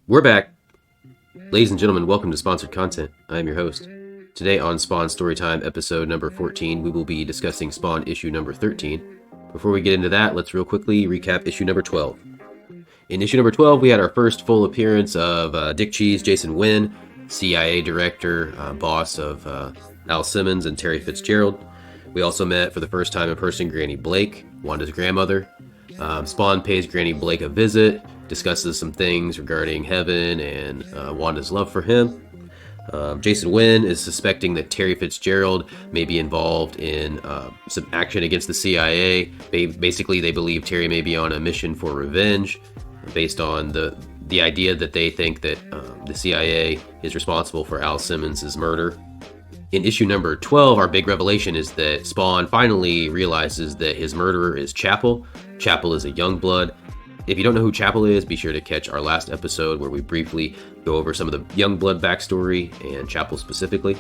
We're back. Ladies and gentlemen, welcome to Sponsored Content. I am your host. Today on Spawn Storytime episode number 14, we will be discussing Spawn issue number 13. Before we get into that, let's real quickly recap issue number 12. In issue number 12, we had our first full appearance of Dick Cheese, Jason Wynn, CIA director, boss of Al Simmons and Terry Fitzgerald. We also met for the first time in person Granny Blake, Wanda's grandmother. Spawn pays Granny Blake a visit, discusses some things regarding Heaven and Wanda's love for him. Jason Wynn is suspecting that Terry Fitzgerald may be involved in some action against the CIA. Basically, they believe Terry may be on a mission for revenge based on the idea that they think that the CIA is responsible for Al Simmons' murder. In issue number 12, our big revelation is that Spawn finally realizes that his murderer is Chapel. Chapel is a Youngblood. If you don't know who Chapel is, be sure to catch our last episode where we briefly go over some of the Youngblood backstory and Chapel specifically.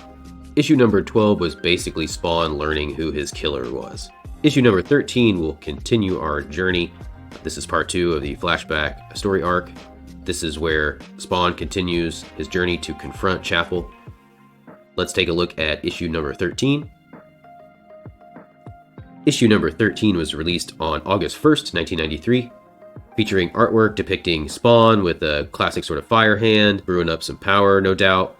Issue number 12 was basically Spawn learning who his killer was. Issue number 13 will continue our journey. This is part 2 of the flashback story arc. This is where Spawn continues his journey to confront Chapel. Let's take a look at issue number 13. Issue number 13 was released on August 1st, 1993, featuring artwork depicting Spawn with a classic sort of fire hand, brewing up some power, no doubt.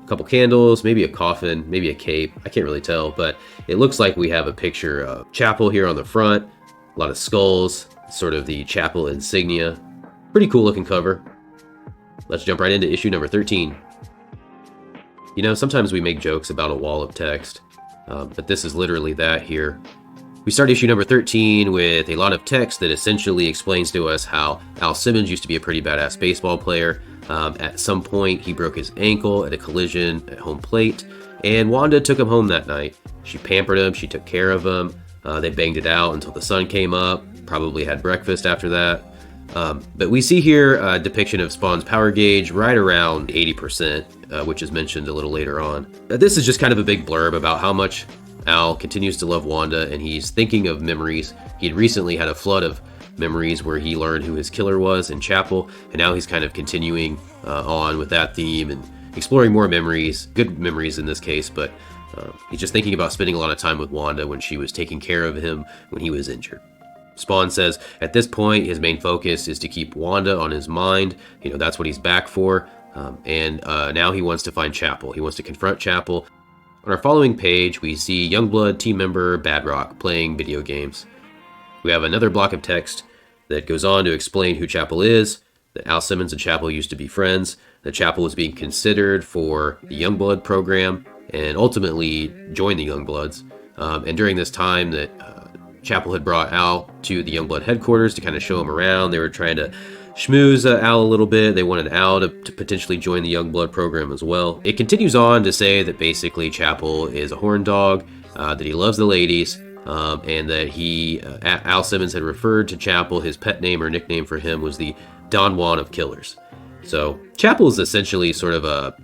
A couple candles, maybe a coffin, maybe a cape. I can't really tell, but it looks like we have a picture of Chapel here on the front. A lot of skulls, sort of the Chapel insignia. Pretty cool looking cover. Let's jump right into issue number 13. You know, sometimes we make jokes about a wall of text, but this is literally that here. We start issue number 13 with a lot of text that essentially explains to us how Al Simmons used to be a pretty badass baseball player. At some point, he broke his ankle at a collision at home plate, and Wanda took him home that night. She pampered him, she took care of him. They banged it out until the sun came up, probably had breakfast after that. But we see here a depiction of Spawn's power gauge right around 80%, which is mentioned a little later on. This is just kind of a big blurb about how much Al continues to love Wanda, and he's thinking of memories. He'd recently had a flood of memories where he learned who his killer was in Chapel, and now he's kind of continuing on with that theme and exploring more memories, good memories in this case, but he's just thinking about spending a lot of time with Wanda when she was taking care of him when he was injured. Spawn says at this point his main focus is to keep Wanda on his mind. You know, that's what he's back for. And now he wants to find Chapel. He wants to confront Chapel. On our following page, we see Youngblood team member Badrock playing video games. We have another block of text that goes on to explain who Chapel is, that Al Simmons and Chapel used to be friends, that Chapel was being considered for the Youngblood program and ultimately joined the Youngbloods. And during this time that Chapel had brought Al to the Youngblood headquarters to kind of show him around. They were trying to schmooze Al a little bit. They wanted Al to potentially join the Youngblood program as well. It continues on to say that basically Chapel is a horn dog, that he loves the ladies, and that Al Simmons had referred to Chapel, his pet name or nickname for him was the Don Juan of Killers. So Chapel is essentially sort of a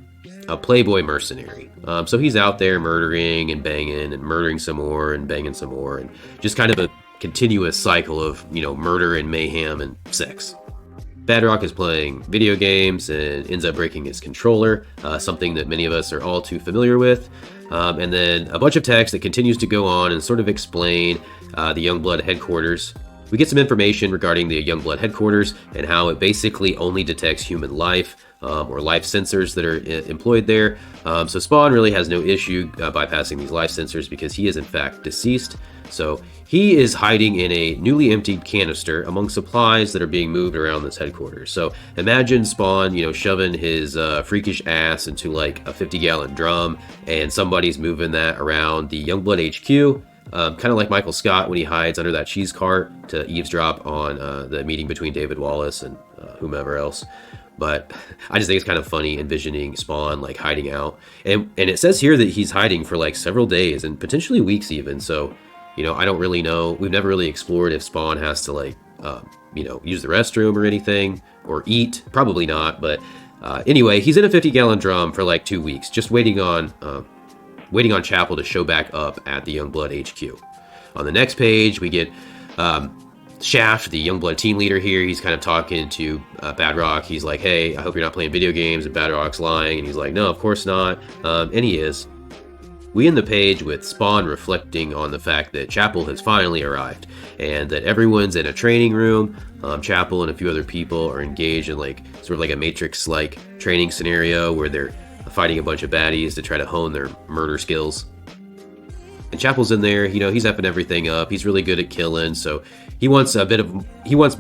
playboy mercenary. So he's out there murdering and banging and murdering some more and banging some more, and just kind of a continuous cycle of, you know, murder and mayhem and sex. Badrock is playing video games and ends up breaking his controller, something that many of us are all too familiar with. And then a bunch of text that continues to go on and sort of explain the Youngblood headquarters. We get some information regarding the Youngblood headquarters and how it basically only detects human life, or life sensors that are employed there. So Spawn really has no issue bypassing these life sensors because he is in fact deceased. So he is hiding in a newly emptied canister among supplies that are being moved around this headquarters. So imagine Spawn, you know, shoving his freakish ass into like a 50-gallon drum, and somebody's moving that around the Youngblood HQ. Kind of like Michael Scott when he hides under that cheese cart to eavesdrop on the meeting between David Wallace and whomever else. But I just think it's kind of funny envisioning Spawn like hiding out. And it says here that he's hiding for like several days and potentially weeks even. So, you know, I don't really know. We've never really explored if Spawn has to like, you know, use the restroom or anything or eat. Probably not. But anyway, he's in a 50-gallon drum for like 2 weeks, just waiting on Chapel to show back up at the Youngblood HQ. On the next page, we get Shaft, the Youngblood team leader here, he's kind of talking to Badrock. He's like, hey, I hope you're not playing video games. And Badrock's lying. And he's like, no, of course not. And he is. We end the page with Spawn reflecting on the fact that Chapel has finally arrived and that everyone's in a training room. Chapel and a few other people are engaged in like sort of like a Matrix-like training scenario where they're fighting a bunch of baddies to try to hone their murder skills. And Chapel's in there, he's effing everything up. He's really good at killing, so he wants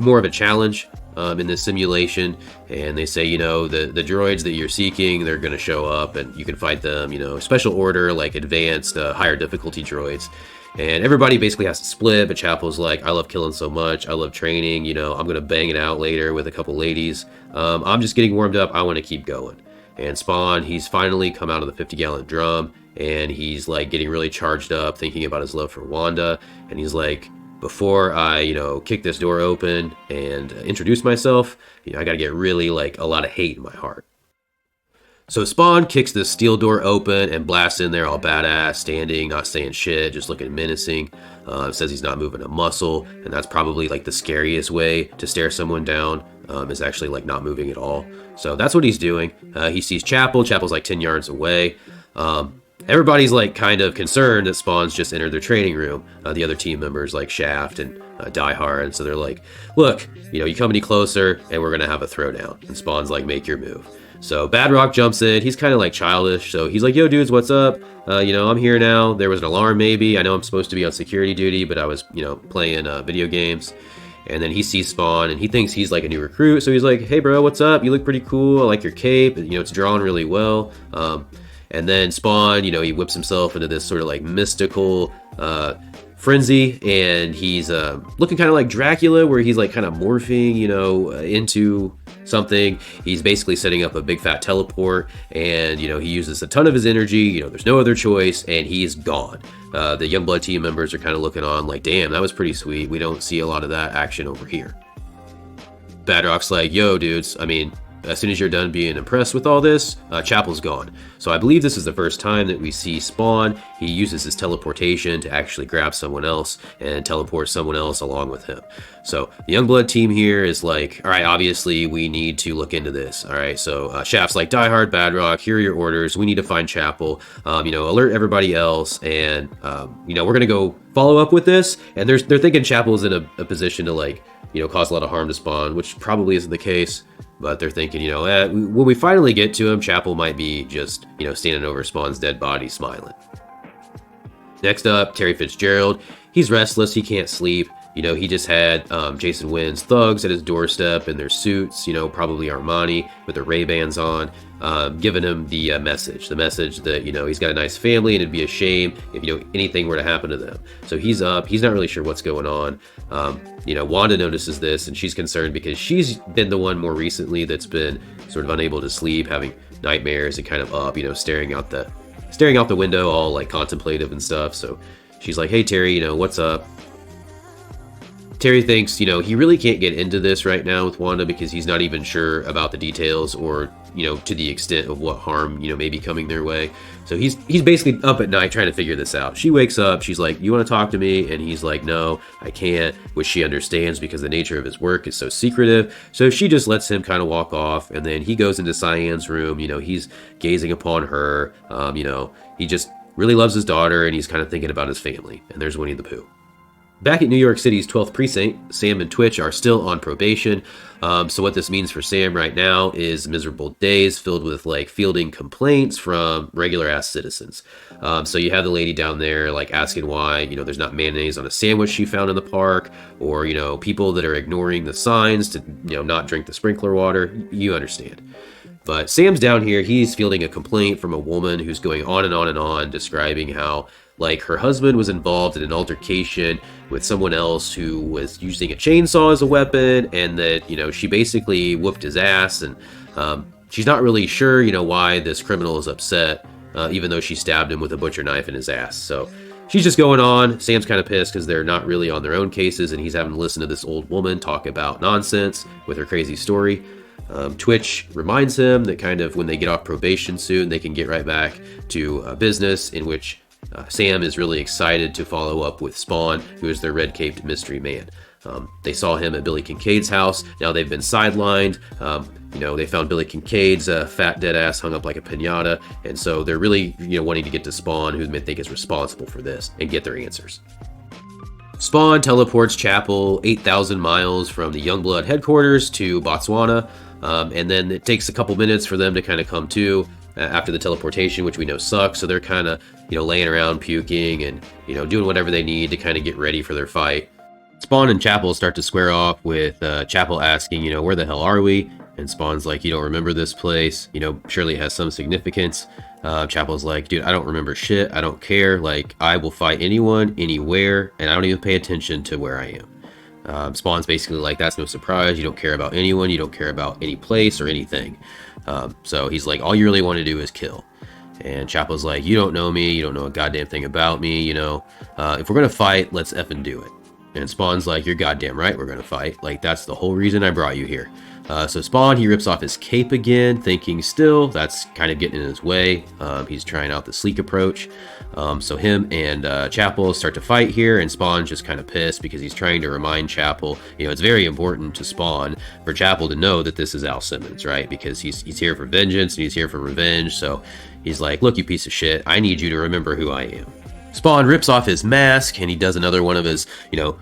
more of a challenge in this simulation. And they say, the droids that you're seeking, they're going to show up and you can fight them, special order, like advanced, higher difficulty droids. And everybody basically has to split, but Chapel's like, I love killing so much. I love training, I'm going to bang it out later with a couple ladies. I'm just getting warmed up. I want to keep going. And Spawn, he's finally come out of the 50-gallon drum, and he's like getting really charged up, thinking about his love for Wanda. And he's like, before I, kick this door open and introduce myself, I got to get really like a lot of hate in my heart. So Spawn kicks this steel door open and blasts in there all badass, standing, not saying shit, just looking menacing. Says he's not moving a muscle, and that's probably like the scariest way to stare someone down, is actually like not moving at all. So that's what he's doing. He sees Chapel. Chapel's like 10 yards away. Everybody's like kind of concerned that Spawn's just entered their training room. The other team members like Shaft and Die Hard, and so they're like, look, you come any closer and we're gonna have a throwdown. And Spawn's like, make your move. So Badrock jumps in. He's kind of like childish. So he's like, yo, dudes, what's up? I'm here now. There was an alarm maybe. I know I'm supposed to be on security duty, but I was, playing video games. And then he sees Spawn and he thinks he's like a new recruit. So he's like, hey, bro, what's up? You look pretty cool. I like your cape. It's drawn really well. And then Spawn, he whips himself into this sort of like mystical frenzy, and he's looking kind of like Dracula, where he's like kind of morphing, into something. He's basically setting up a big fat teleport, and he uses a ton of his energy. There's no other choice, and he's gone. The Youngblood team members are kind of looking on like, damn, that was pretty sweet. We don't see a lot of that action over here. Badrock's like, yo, dudes, as soon as you're done being impressed with all this, Chapel's gone. So I believe this is the first time that we see Spawn. He uses his teleportation to actually grab someone else and teleport someone else along with him. So the Youngblood team here is like, all right, obviously we need to look into this. All right, so Shaft's like, Die Hard, Badrock, here are your orders. We need to find Chapel, alert everybody else. And, we're going to go follow up with this. And they're thinking Chapel's in a position to like, cause a lot of harm to Spawn, which probably isn't the case. But they're thinking, when we finally get to him, Chapel might be just, standing over Spawn's dead body smiling. Next up, Terry Fitzgerald. He's restless. He can't sleep. He just had Jason Wynn's thugs at his doorstep in their suits, probably Armani with their Ray-Bans on, giving him the message that, he's got a nice family and it'd be a shame if, anything were to happen to them. So he's up. He's not really sure what's going on. Wanda notices this and she's concerned because she's been the one more recently that's been sort of unable to sleep, having nightmares and kind of up, staring out the window, all like contemplative and stuff. So she's like, hey, Terry, what's up? Terry thinks, he really can't get into this right now with Wanda because he's not even sure about the details or, to the extent of what harm, may be coming their way. So he's basically up at night trying to figure this out. She wakes up, she's like, you want to talk to me? And he's like, no, I can't, which she understands because the nature of his work is so secretive. So she just lets him kind of walk off, and then he goes into Cyan's room. He's gazing upon her. He just really loves his daughter, and he's kind of thinking about his family. And there's Winnie the Pooh. Back at New York City's 12th precinct, Sam and Twitch are still on probation. So what this means for Sam right now is miserable days filled with like fielding complaints from regular ass citizens. So you have the lady down there like asking why, there's not mayonnaise on a sandwich she found in the park, or, people that are ignoring the signs to, not drink the sprinkler water. You understand. But Sam's down here, he's fielding a complaint from a woman who's going on and on and on, describing how like her husband was involved in an altercation with someone else who was using a chainsaw as a weapon, and that, she basically whooped his ass, and she's not really sure, why this criminal is upset, even though she stabbed him with a butcher knife in his ass. So she's just going on. Sam's kind of pissed because they're not really on their own cases, and he's having to listen to this old woman talk about nonsense with her crazy story. Twitch reminds him that kind of when they get off probation soon, they can get right back to business, in which Sam is really excited to follow up with Spawn, who is their red-caped mystery man. They saw him at Billy Kincaid's house. Now they've been sidelined. They found Billy Kincaid's fat dead ass hung up like a piñata, and so they're really, wanting to get to Spawn, who they think is responsible for this, and get their answers. Spawn teleports Chapel 8,000 miles from the Youngblood headquarters to Botswana, and then it takes a couple minutes for them to kind of come to after the teleportation, which we know sucks. So they're kind of, laying around puking and, doing whatever they need to kind of get ready for their fight. Spawn and Chapel start to square off with Chapel asking, where the hell are we? And Spawn's like, you don't remember this place? Surely it has some significance. Chapel's like, dude, I don't remember shit. I don't care. Like, I will fight anyone, anywhere, and I don't even pay attention to where I am. Spawn's basically like, that's no surprise. You don't care about anyone. You don't care about any place or anything. So he's like, all you really want to do is kill. And Chapel's like, you don't know me. You don't know a goddamn thing about me. If we're going to fight, let's effing do it. And Spawn's like, you're goddamn right, we're gonna fight. Like, that's the whole reason I brought you here. So Spawn, he rips off his cape again, thinking still that's kind of getting in his way. He's trying out the sleek approach. So him and Chapel start to fight here, and Spawn's just kind of pissed because he's trying to remind Chapel, it's very important to Spawn for Chapel to know that this is Al Simmons, right? Because he's here for vengeance and he's here for revenge. So he's like, look, you piece of shit, I need you to remember who I am. Spawn rips off his mask and he does another one of his,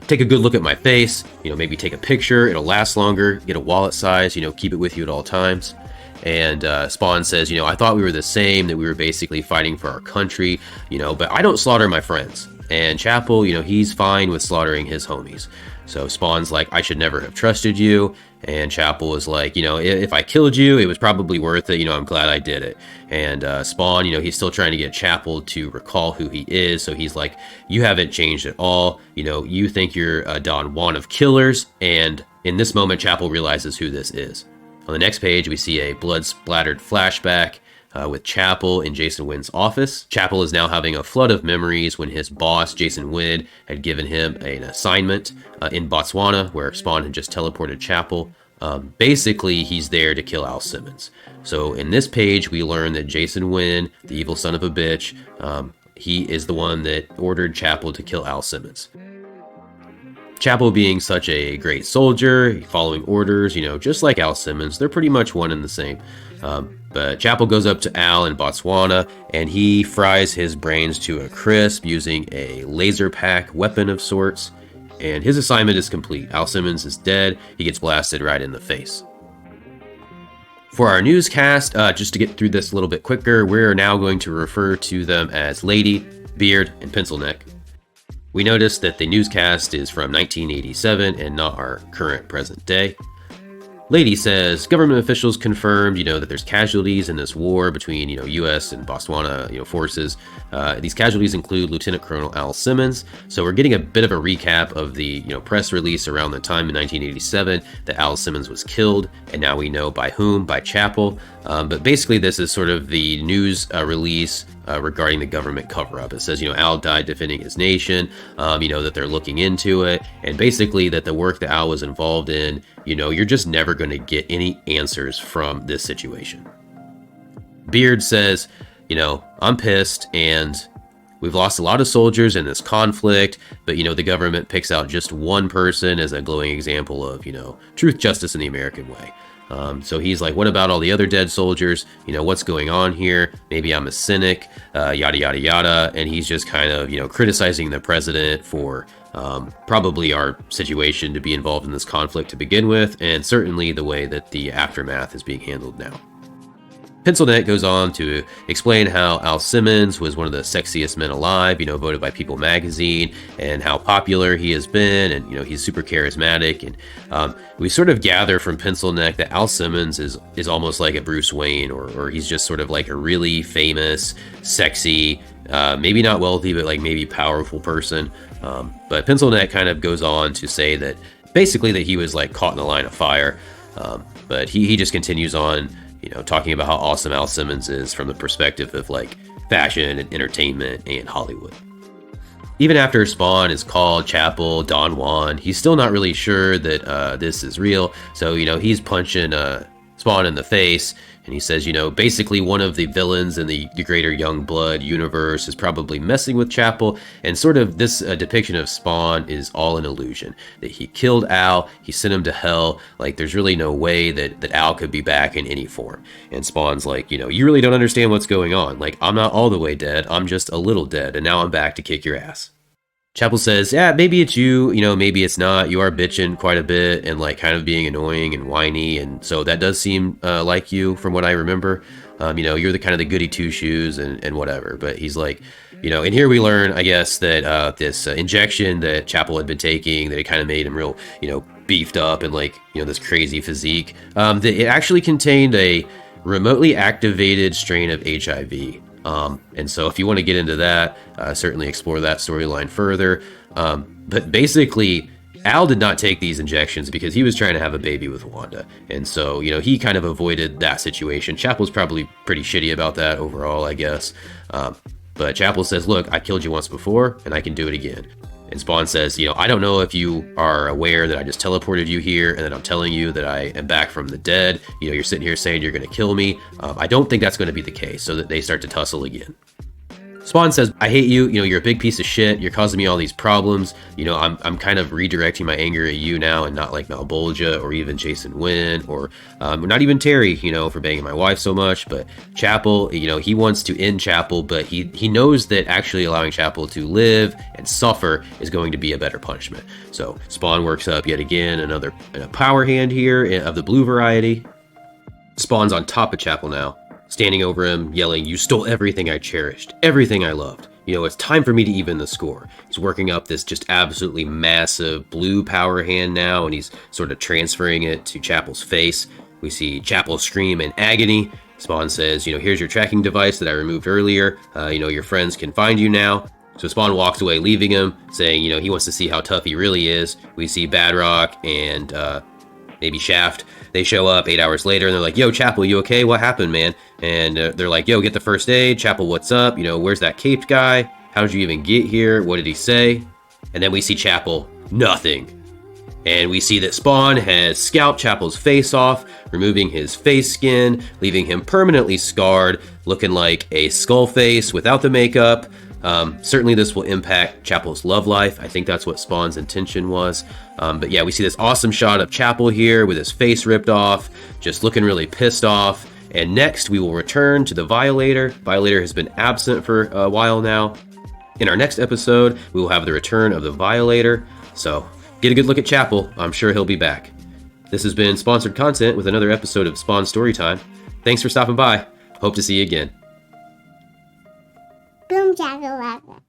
take a good look at my face, maybe take a picture, it'll last longer, get a wallet size, keep it with you at all times. And Spawn says, I thought we were the same, that we were basically fighting for our country, but I don't slaughter my friends. And Chapel, he's fine with slaughtering his homies. So Spawn's like, I should never have trusted you. And Chapel is like, if I killed you, it was probably worth it. I'm glad I did it. And Spawn, he's still trying to get Chapel to recall who he is. So he's like, you haven't changed at all. You think you're Don Juan of killers. And in this moment, Chapel realizes who this is. On the next page, we see a blood-splattered flashback with Chapel in Jason Wynn's office. Chapel is now having a flood of memories when his boss, Jason Wynn, had given him an assignment in Botswana, where Spawn had just teleported Chapel. Basically, he's there to kill Al Simmons. So in this page, we learn that Jason Wynn, the evil son of a bitch, he is the one that ordered Chapel to kill Al Simmons. Chapel being such a great soldier, following orders, just like Al Simmons, they're pretty much one and the same. But Chapel goes up to Al in Botswana and he fries his brains to a crisp using a laser pack weapon of sorts. And his assignment is complete. Al Simmons is dead. He gets blasted right in the face. For our newscast, just to get through this a little bit quicker, we're now going to refer to them as Lady, Beard, and Pencil Neck. We noticed that the newscast is from 1987 and not our current present day. Lady says, government officials confirmed, that there's casualties in this war between, U.S. and Botswana, forces. These casualties include Lieutenant Colonel Al Simmons. So we're getting a bit of a recap of the, press release around the time in 1987 that Al Simmons was killed. And now we know by whom, by Chapel. But basically this is sort of the news release regarding the government cover-up. It says, Al died defending his nation, that they're looking into it, and basically that the work that Al was involved in, you're just never going to get any answers from this situation. Beard says, I'm pissed, and we've lost a lot of soldiers in this conflict, but, the government picks out just one person as a glowing example of, truth, justice, and the American way. So he's like, what about all the other dead soldiers? What's going on here? Maybe I'm a cynic, yada, yada, yada. And he's just kind of, criticizing the president for probably our situation to be involved in this conflict to begin with, and certainly the way that the aftermath is being handled now. Pencil Neck goes on to explain how Al Simmons was one of the sexiest men alive, voted by People magazine, and how popular he has been, and, he's super charismatic. And we sort of gather from Pencil Neck that Al Simmons is almost like a Bruce Wayne, or he's just sort of like a really famous, sexy, maybe not wealthy, but like maybe powerful person. But Pencil Neck kind of goes on to say that basically that he was like caught in the line of fire. But he just continues on, talking about how awesome Al Simmons is from the perspective of like fashion and entertainment and Hollywood. Even after Spawn is called Chapel, Don Juan, he's still not really sure that this is real. So, he's punching Spawn in the face, and he says, basically one of the villains in the greater Youngblood universe is probably messing with Chapel, and sort of this depiction of Spawn is all an illusion. That he killed Al, he sent him to hell, like there's really no way that Al could be back in any form. And Spawn's like, you really don't understand what's going on. Like, I'm not all the way dead, I'm just a little dead, and now I'm back to kick your ass. Chapel says, yeah, maybe it's you, maybe it's not. You are bitching quite a bit and like kind of being annoying and whiny. And so that does seem like you from what I remember. You're the kind of the goody two shoes and whatever. But he's like, and here we learn, I guess, that this injection that Chapel had been taking, that it kind of made him real, beefed up and like, this crazy physique, that it actually contained a remotely activated strain of HIV. And so if you want to get into that, certainly explore that storyline further. But basically, Al did not take these injections because he was trying to have a baby with Wanda. And so, he kind of avoided that situation. Chapel's probably pretty shitty about that overall, I guess. But Chapel says, look, I killed you once before and I can do it again. And Spawn says, I don't know if you are aware that I just teleported you here and that I'm telling you that I am back from the dead. You're sitting here saying you're going to kill me. I don't think that's going to be the case, so that they start to tussle again. Spawn says, I hate you. You're a big piece of shit. You're causing me all these problems. I'm kind of redirecting my anger at you now and not like Malebolgia or even Jason Wynn or not even Terry, for banging my wife so much. But Chapel, he wants to end Chapel, but he knows that actually allowing Chapel to live and suffer is going to be a better punishment. So Spawn works up yet again another power hand here of the blue variety. Spawn's on top of Chapel now, standing over him, yelling, you stole everything I cherished, everything I loved. It's time for me to even the score. He's working up this just absolutely massive blue power hand now, and he's sort of transferring it to Chapel's face. We see Chapel scream in agony. Spawn says, here's your tracking device that I removed earlier. Your friends can find you now. So Spawn walks away, leaving him, saying, he wants to see how tough he really is. We see Badrock and maybe Shaft. They show up 8 hours later and they're like, yo, Chapel, you okay? What happened, man? And they're like, yo, get the first aid. Chapel, what's up? Where's that caped guy? How did you even get here? What did he say? And then we see Chapel, nothing. And we see that Spawn has scalped Chapel's face off, removing his face skin, leaving him permanently scarred, looking like a skull face without the makeup. Certainly this will impact Chapel's love life. I think that's what Spawn's intention was. But yeah, we see this awesome shot of Chapel here with his face ripped off, just looking really pissed off. And next we will return to the Violator. Violator has been absent for a while now. In our next episode, we will have the return of the Violator. So get a good look at Chapel. I'm sure he'll be back. This has been sponsored content with another episode of Spawn Storytime. Thanks for stopping by. Hope to see you again. Boom, Jack 11.